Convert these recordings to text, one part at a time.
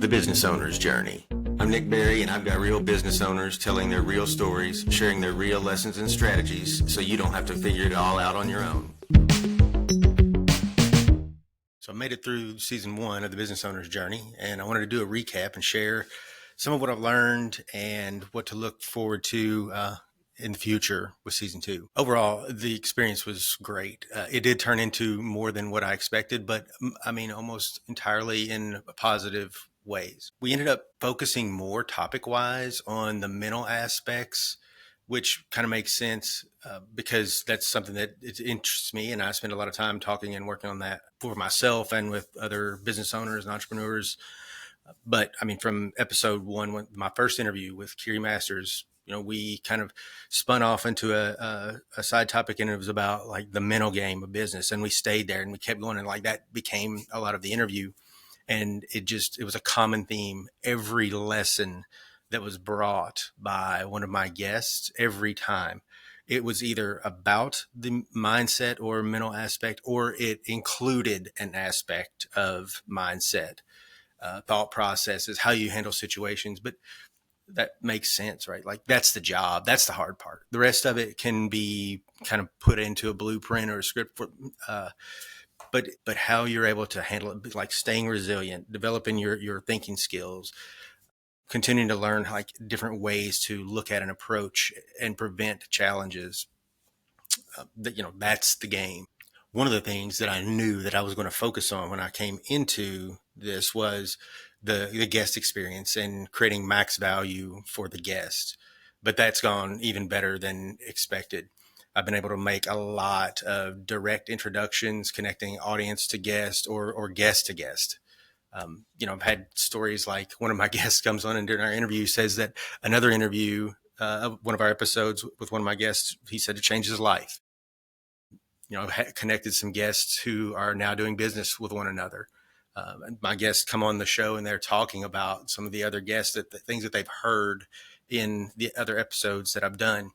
The Business Owner's Journey. I'm Nick Berry, and I've got real business owners telling their real stories, sharing their real lessons and strategies so you don't have to figure it all out on your own. So I made it through season 1 of The Business Owner's Journey, and I wanted to do a recap and share some of what I've learned and what to look forward to in the future with season 2. Overall, the experience was great. It did turn into more than what I expected, but I mean, almost entirely in positive ways. We ended up focusing more topic-wise on the mental aspects, which kind of makes sense because that's something that it interests me. And I spend a lot of time talking and working on that for myself and with other business owners and entrepreneurs. But I mean, from episode 1, my first interview with Kiri Masters, we kind of spun off into a side topic, and it was about like the mental game of business. And we stayed there and we kept going, and like that became a lot of the interview. And it was a common theme. Every lesson that was brought by one of my guests, every time, it was either about the mindset or mental aspect, or it included an aspect of mindset, thought processes, how you handle situations. But that makes sense, right? Like that's the job. That's the hard part. The rest of it can be kind of put into a blueprint or a script for, but how you're able to handle it, like staying resilient, developing your thinking skills, continuing to learn like different ways to look at an approach and prevent challenges. That's the game. One of the things that I knew that I was going to focus on when I came into this was the guest experience and creating max value for the guest. But that's gone even better than expected. I've been able to make a lot of direct introductions, connecting audience to guest or guest to guest. I've had stories like one of my guests comes on and during our interview says that another interview, one of our episodes with one of my guests, he said it changed his life. I've connected some guests who are now doing business with one another. My guests come on the show and they're talking about some of the other guests, the things that they've heard in the other episodes that I've done.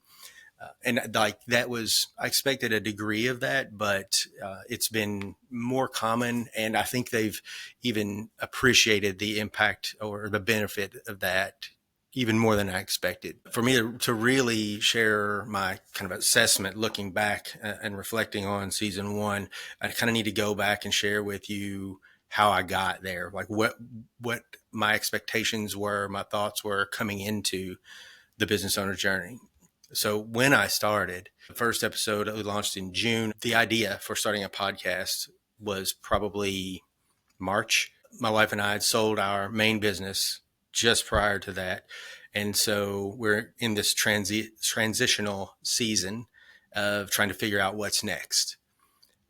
And like that I expected a degree of that, but it's been more common. And I think they've even appreciated the impact or the benefit of that even more than I expected. For me to really share my kind of assessment, looking back and reflecting on season 1, I kind of need to go back and share with you how I got there, like what my expectations were, my thoughts were coming into the business owner journey. So when I started, the first episode that we launched in June, the idea for starting a podcast was probably March. My wife and I had sold our main business just prior to that. And so we're in this transitional season of trying to figure out what's next.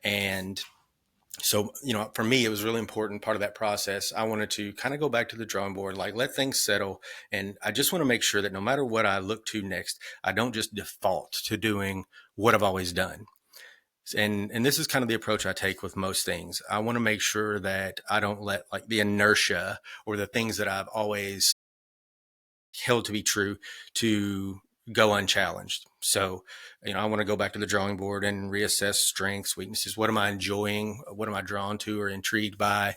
And so, for me, it was really important part of that process. I wanted to kind of go back to the drawing board, like let things settle. And I just want to make sure that no matter what I look to next, I don't just default to doing what I've always done. And this is kind of the approach I take with most things. I want to make sure that I don't let like the inertia or the things that I've always held to be true to go unchallenged. So, I want to go back to the drawing board and reassess strengths, weaknesses. What am I enjoying? What am I drawn to or intrigued by?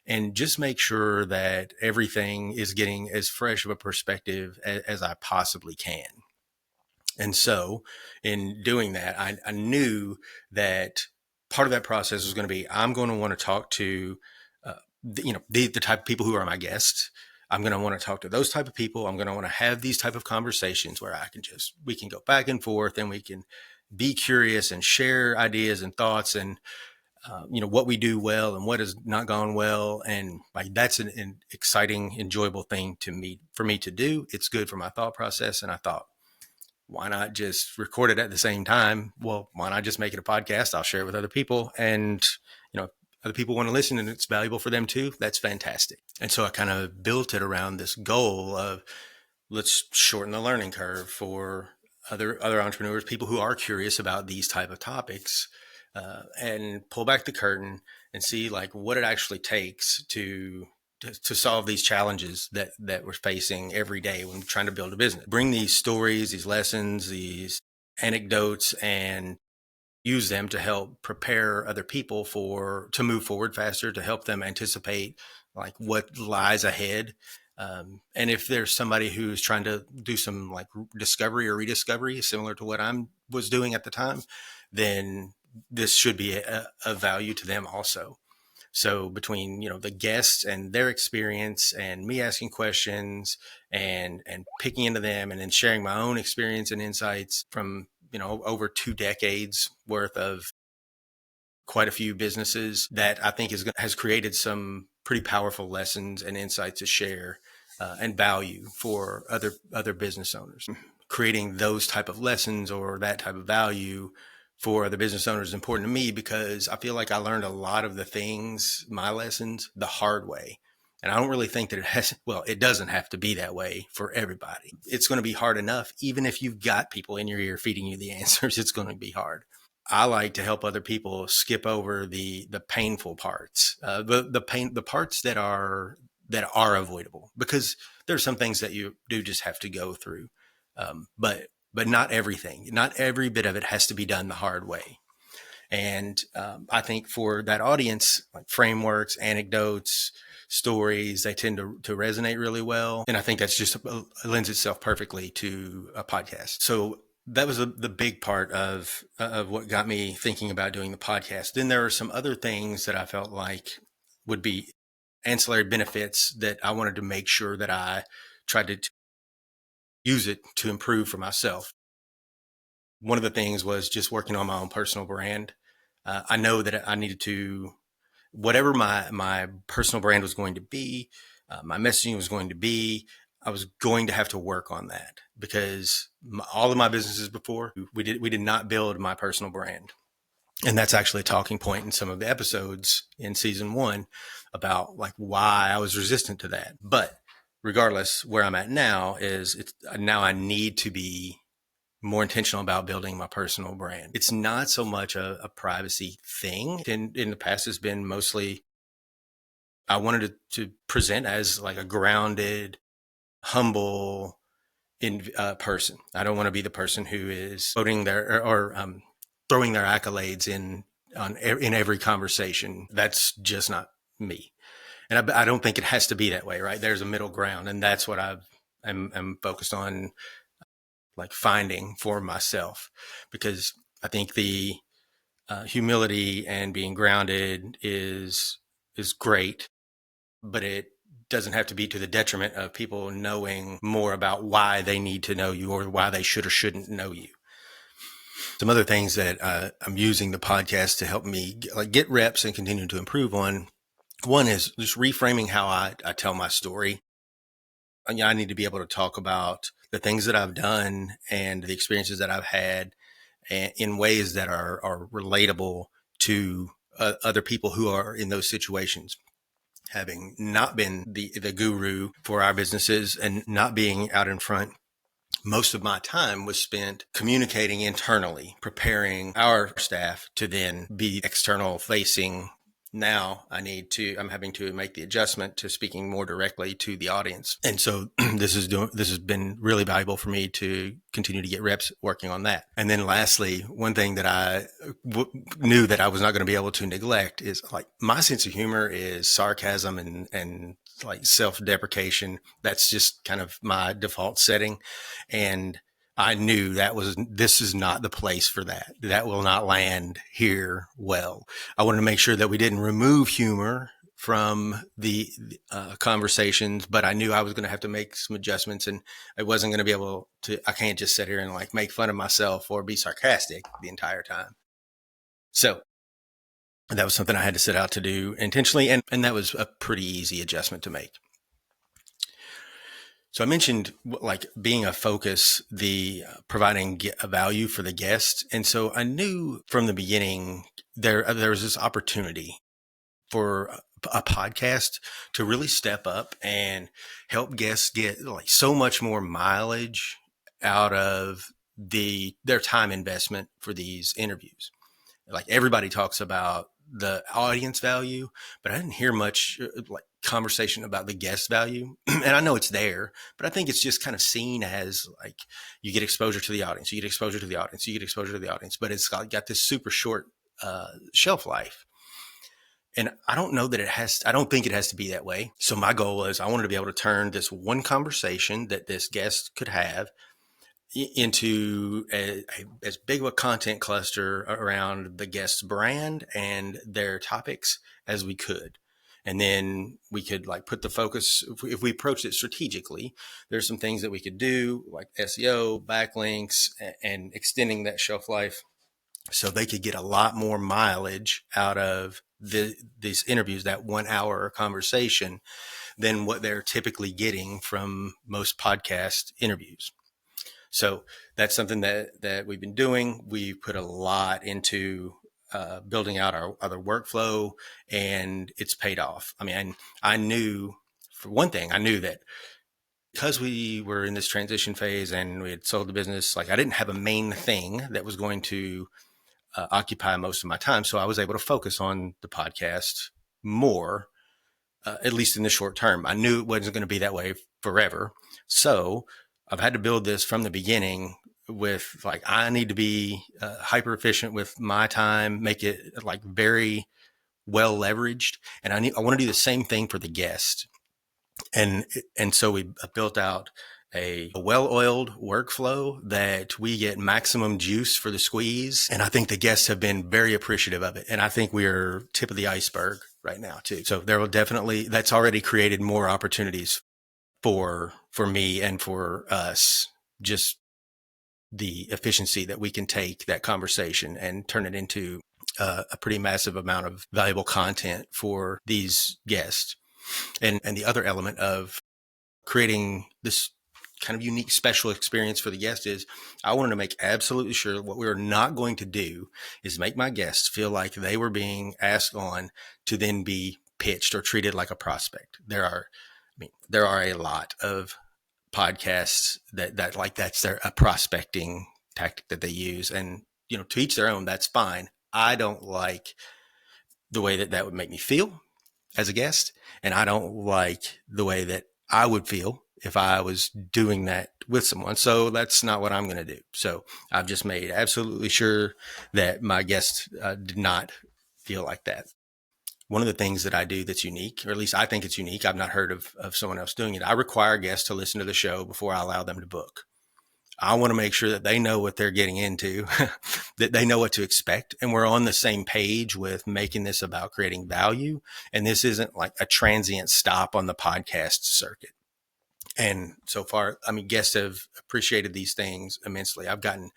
And just make sure that everything is getting as fresh of a perspective as I possibly can. And so in doing that, I knew that part of that process was going to be, I'm going to want to talk to, the type of people who are my guests. I'm going to want to talk to those type of people. I'm going to want to have these type of conversations where we can go back and forth and we can be curious and share ideas and thoughts and, what we do well and what has not gone well. And like, that's an exciting, enjoyable thing for me to do. It's good for my thought process. And I thought, why not just record it at the same time? Well, why not just make it a podcast? I'll share it with other people. And, other people want to listen and it's valuable for them too. That's fantastic. And so I kind of built it around this goal of let's shorten the learning curve for other entrepreneurs, people who are curious about these type of topics, and pull back the curtain and see like what it actually takes to solve these challenges that we're facing every day when trying to build a business. Bring these stories, these lessons, these anecdotes, and use them to help prepare other people to move forward faster, to help them anticipate like what lies ahead. And if there's somebody who's trying to do some like discovery or rediscovery, similar to what I was doing at the time, then this should be a value to them also. So between, the guests and their experience and me asking questions and picking into them and then sharing my own experience and insights from, over 2 decades worth of quite a few businesses, that I think has created some pretty powerful lessons and insights to share and value for other business owners. Creating those type of lessons or that type of value for other business owners is important to me because I feel like I learned a lot of the things, my lessons, the hard way. And I don't really think that it doesn't have to be that way for everybody. It's going to be hard enough. Even if you've got people in your ear feeding you the answers, it's going to be hard. I like to help other people skip over the painful parts, the parts that are avoidable, because there's some things that you do just have to go through, but not everything. Not every bit of it has to be done the hard way. And I think for that audience, like frameworks, anecdotes, stories, they tend to resonate really well. And I think that's just lends itself perfectly to a podcast. So that was the big part of what got me thinking about doing the podcast. Then there are some other things that I felt like would be ancillary benefits that I wanted to make sure that I tried to use it to improve for myself. One of the things was just working on my own personal brand. I know that I needed to, whatever my personal brand was going to be, my messaging was going to be, I was going to have to work on that because all of my businesses before, we did not build my personal brand. And that's actually a talking point in some of the episodes in season 1 about like why I was resistant to that. But regardless, where I'm at now now I need to be more intentional about building my personal brand. It's not so much a privacy thing. In the past, it's been mostly, I wanted to present as like a grounded, humble person. I don't want to be the person who is voting or throwing their accolades in every conversation. That's just not me. And I don't think it has to be that way, right? There's a middle ground, and that's what I'm focused on, like finding for myself, because I think the humility and being grounded is great, but it doesn't have to be to the detriment of people knowing more about why they need to know you or why they should or shouldn't know you. Some other things that I'm using the podcast to help me get reps and continue to improve on. One is just reframing how I tell my story. I need to be able to talk about the things that I've done and the experiences that I've had in ways that are relatable to other people who are in those situations. Having not been the guru for our businesses and not being out in front, most of my time was spent communicating internally, preparing our staff to then be external facing. Now I'm having to make the adjustment to speaking more directly to the audience. And so this has been really valuable for me to continue to get reps working on that. And then lastly, one thing that I knew that I was not going to be able to neglect is like my sense of humor is sarcasm and like self-deprecation. That's just kind of my default setting. And I knew this is not the place for that. That will not land here well. I wanted to make sure that we didn't remove humor from the conversations, but I knew I was going to have to make some adjustments, and I wasn't going to be able to, I can't just sit here and like make fun of myself or be sarcastic the entire time. So that was something I had to set out to do intentionally. And that was a pretty easy adjustment to make. So I mentioned like being a focus, the providing a value for the guest. And so I knew from the beginning there was this opportunity for a podcast to really step up and help guests get like so much more mileage out of their time investment for these interviews. Like everybody talks about the audience value, but I didn't hear much like conversation about the guest value. And I know it's there, but I think it's just kind of seen as like you get exposure to the audience, you get exposure to the audience, you get exposure to the audience, but it's got this super short shelf life. And I don't know that I don't think it has to be that way. So my goal was I wanted to be able to turn this one conversation that this guest could have into as big of a content cluster around the guest's brand and their topics as we could. And then we could like put the focus, if we approached it strategically, there's some things that we could do like SEO, backlinks, and extending that shelf life so they could get a lot more mileage out of these interviews, that 1 hour conversation, than what they're typically getting from most podcast interviews. So that's something that we've been doing. We put a lot into building out our other workflow, and it's paid off. I mean, I knew, for one thing, I knew that because we were in this transition phase and we had sold the business, like I didn't have a main thing that was going to occupy most of my time. So I was able to focus on the podcast more, at least in the short term. I knew it wasn't going to be that way forever. So I've had to build this from the beginning with like, I need to be hyper efficient with my time, make it like very well leveraged. And I want to do the same thing for the guest. And so we built out a well-oiled workflow that we get maximum juice for the squeeze. And I think the guests have been very appreciative of it. And I think we are tip of the iceberg right now too. So there will definitely, that's already created more opportunities for me and for us, just the efficiency that we can take that conversation and turn it into a pretty massive amount of valuable content for these guests. And the other element of creating this kind of unique special experience for the guest is I wanted to make absolutely sure what we are not going to do is make my guests feel like they were being asked on to then be pitched or treated like a prospect. There are a lot of podcasts that like that's a prospecting tactic that they use, and to each their own. That's fine. I don't like the way that would make me feel as a guest, and I don't like the way that I would feel if I was doing that with someone. So that's not what I'm going to do. So I've just made absolutely sure that my guests did not feel like that. One of the things that I do that's unique, or at least I think it's unique, I've not heard of someone else doing it. I require guests to listen to the show before I allow them to book. I want to make sure that they know what they're getting into, that they know what to expect. And we're on the same page with making this about creating value. And this isn't like a transient stop on the podcast circuit. And so far, I mean, guests have appreciated these things immensely. I've gotten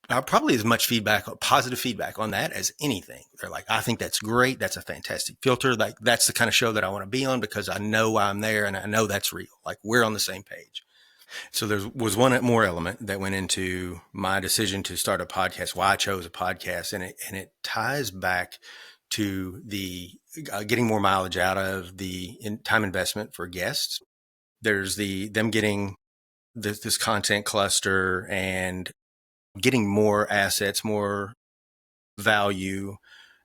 probably as much feedback, positive feedback on that as anything. They're like, I think that's great. That's a fantastic filter. Like that's the kind of show that I want to be on because I know I'm there and I know that's real. Like we're on the same page. So there was one more element that went into my decision to start a podcast, why I chose a podcast. And it ties back to the getting more mileage out of the time investment for guests. There's them getting this content cluster and getting more assets, more value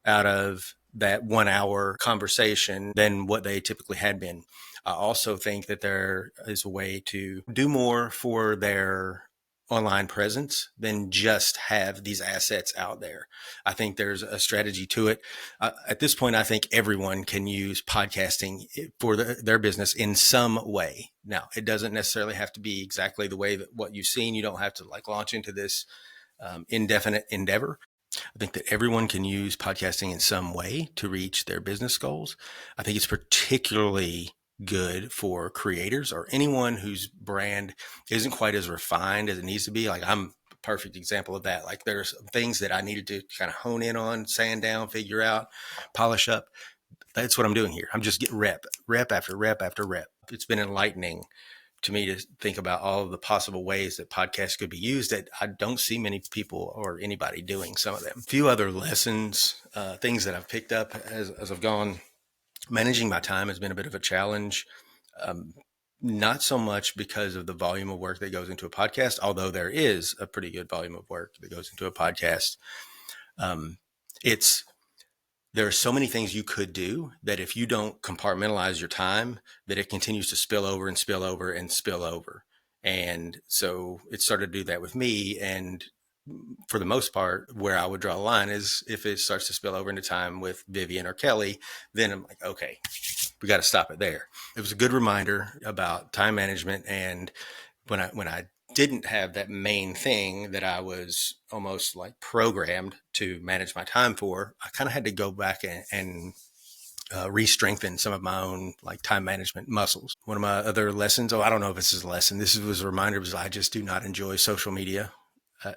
out of that 1 hour conversation than what they typically had been. I also think that there is a way to do more for their online presence than just have these assets out there. I think there's a strategy to it. At this point, I think everyone can use podcasting for their business in some way. Now, it doesn't necessarily have to be exactly the way that what you've seen. You don't have to like launch into this indefinite endeavor. I think that everyone can use podcasting in some way to reach their business goals. I think it's particularly good for creators or anyone whose brand isn't quite as refined as it needs to be. Like I'm a perfect example of that. Like there's things that I needed to kind of hone in on, sand down, figure out, polish up. That's what I'm doing here. I'm just getting rep after rep after rep. It's been enlightening to me to think about all of the possible ways that podcasts could be used that I don't see many people or anybody doing some of them. A few other lessons, things that I've picked up as I've gone. Managing my time has been a bit of a challenge. Not so much because of the volume of work that goes into a podcast, although there is a pretty good volume of work that goes into a podcast. There are so many things you could do that if you don't compartmentalize your time, that it continues to spill over and spill over and spill over. And so it started to do that with me. And for the most part, where I would draw a line is if it starts to spill over into time with Vivian or Kelly, then I'm like, okay, we got to stop it there. It was a good reminder about time management. And when I didn't have that main thing that I was almost like programmed to manage my time for, I kind of had to go back and re-strengthen some of my own like time management muscles. One of my other lessons, I don't know if this is a lesson, this was a reminder, was I just do not enjoy social media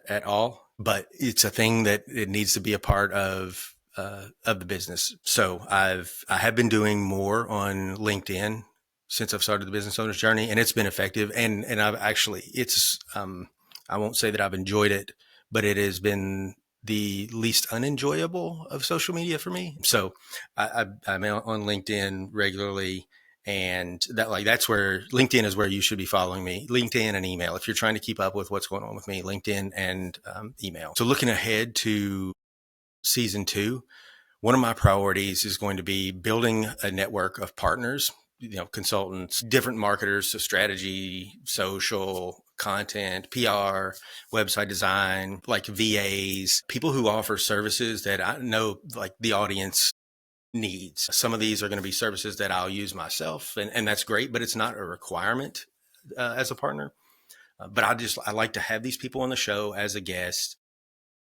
at all, but it's a thing that it needs to be a part of the business. So I have been doing more on LinkedIn since I've started the business owner's journey, and it's been effective. And I've actually, I won't say that I've enjoyed it, but it has been the least unenjoyable of social media for me. So I'm on LinkedIn regularly, and that's where LinkedIn is where you should be following me. LinkedIn and email. If you're trying to keep up with what's going on with me, LinkedIn and email. So looking ahead to season 2, one of my priorities is going to be building a network of partners, consultants, different marketers, so strategy, social, content, PR, website design, like VAs, people who offer services that I know like the audience needs. Some of these are going to be services that I'll use myself, and that's great, but it's not a requirement as a partner. But I like to have these people on the show as a guest,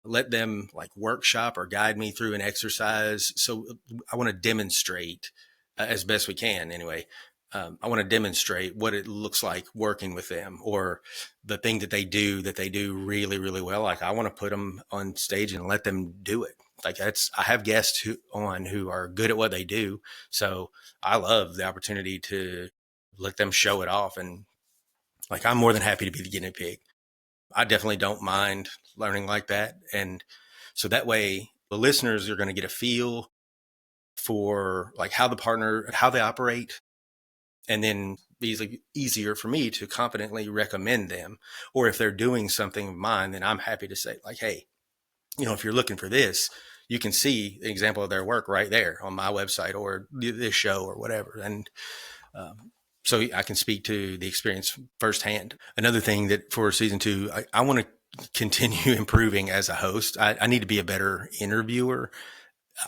let them like workshop or guide me through an exercise. So I want to demonstrate as best we can anyway. I want to demonstrate what it looks like working with them, or the thing that they do really, really well. Like I want to put them on stage and let them do it. Like I have guests who are good at what they do. So I love the opportunity to let them show it off. And like, I'm more than happy to be the guinea pig. I definitely don't mind learning like that. And so that way the listeners are going to get a feel for like how they operate, and then easier for me to confidently recommend them. Or if they're doing something of mine, then I'm happy to say like, hey, if you're looking for this, you can see an example of their work right there on my website or this show or whatever. And so I can speak to the experience firsthand. Another thing that for season 2, I want to continue improving as a host. I need to be a better interviewer.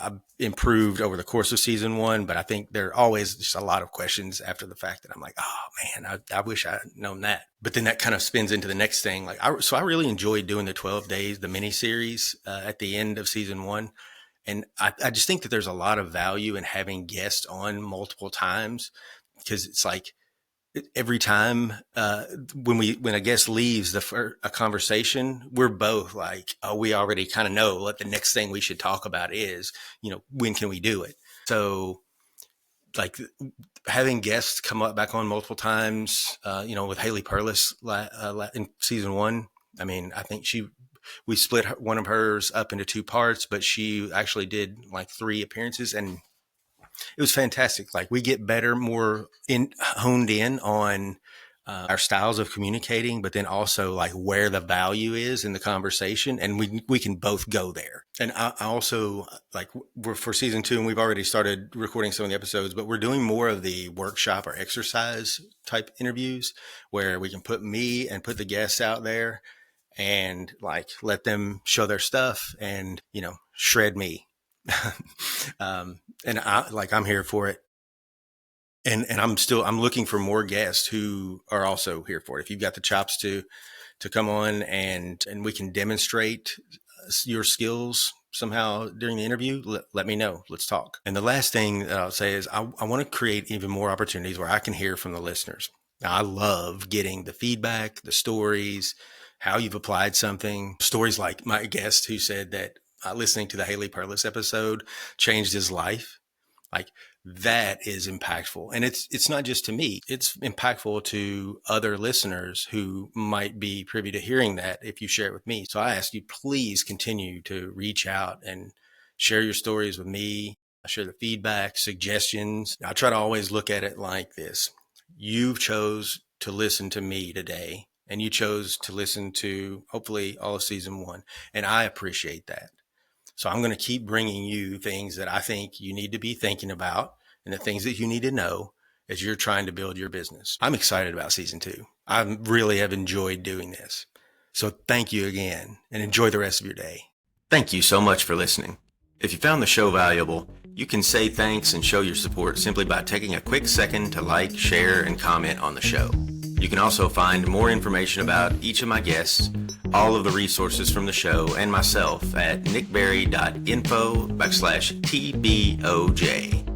I've improved over the course of season 1, but I think there are always just a lot of questions after the fact that I'm like, oh man, I wish I had known that. But then that kind of spins into the next thing. So I really enjoyed doing the 12 days, the mini series at the end of season 1. And I just think that there's a lot of value in having guests on multiple times, because it's like every time when a guest leaves a conversation, we're both like, oh, we already kind of know what the next thing we should talk about is, when can we do it? So like having guests come up back on multiple times, with Haley Perlis in season 1. I mean, I think we split one of hers up into 2 parts, but she actually did like 3 appearances, and it was fantastic. Like we get better, more honed in on our styles of communicating, but then also like where the value is in the conversation, and we can both go there. And I also like we're for season 2, and we've already started recording some of the episodes, but we're doing more of the workshop or exercise type interviews where we can put me and put the guests out there and like let them show their stuff and shred me. And I'm here for it. And I'm looking for more guests who are also here for it. If you've got the chops to come on and we can demonstrate your skills somehow during the interview, let me know. Let's talk. And the last thing that I'll say is I want to create even more opportunities where I can hear from the listeners. Now, I love getting the feedback, the stories, how you've applied something. Stories like my guest who said that listening to the Haley Perlis episode changed his life. Like that is impactful. And it's not just to me, it's impactful to other listeners who might be privy to hearing that if you share it with me. So I ask you, please continue to reach out and share your stories with me. I share the feedback, suggestions. I try to always look at it like this. You chose to listen to me today, and you chose to listen to hopefully all of season 1. And I appreciate that. So I'm going to keep bringing you things that I think you need to be thinking about and the things that you need to know as you're trying to build your business. I'm excited about season 2. I really have enjoyed doing this. So thank you again and enjoy the rest of your day. Thank you so much for listening. If you found the show valuable, you can say thanks and show your support simply by taking a quick second to like, share, and comment on the show. You can also find more information about each of my guests, all of the resources from the show, and myself at nickberry.info/TBOJ.